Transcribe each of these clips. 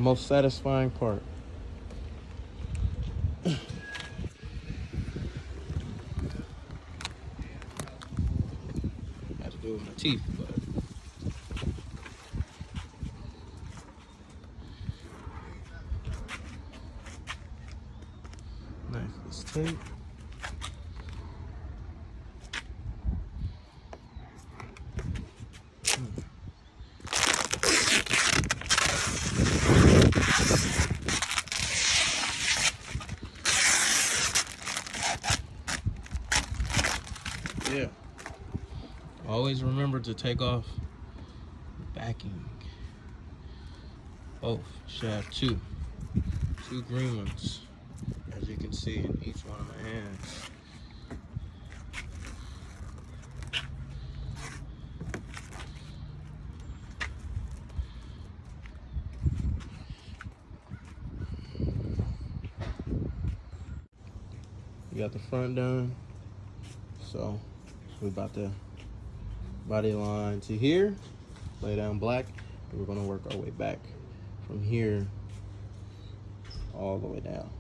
most satisfying part. Had to do it with my teeth, but nice. This tape. Yeah. Always remember to take off the backing. Both should have two green ones, as you can see in each one of my hands. You got the front done, so we're about to body line to here, lay down black, and we're gonna work our way back from here all the way down.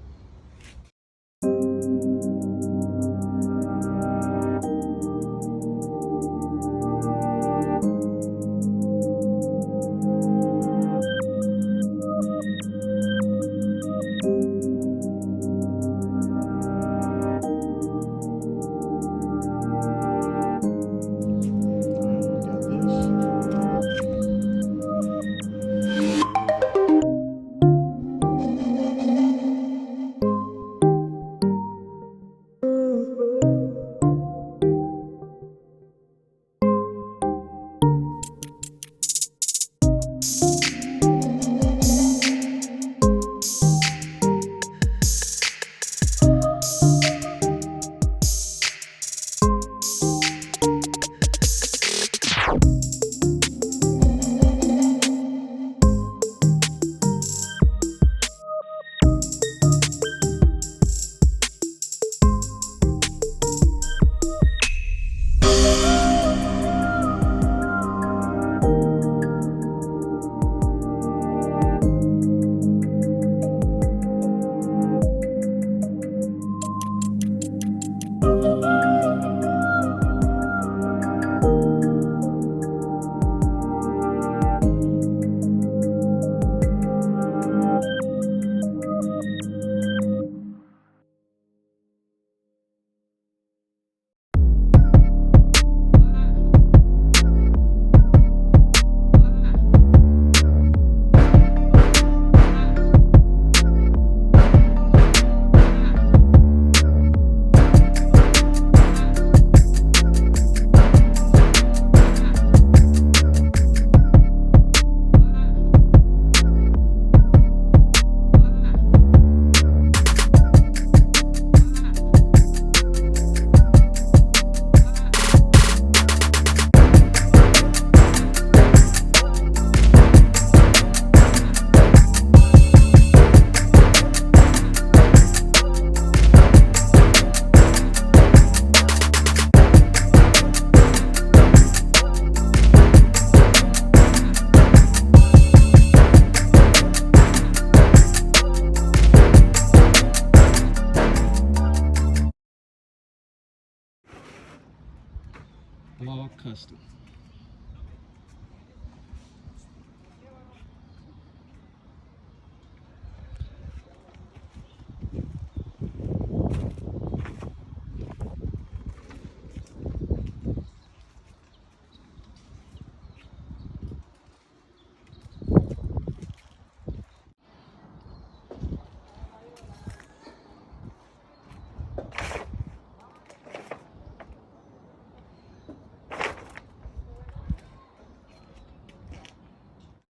All custom.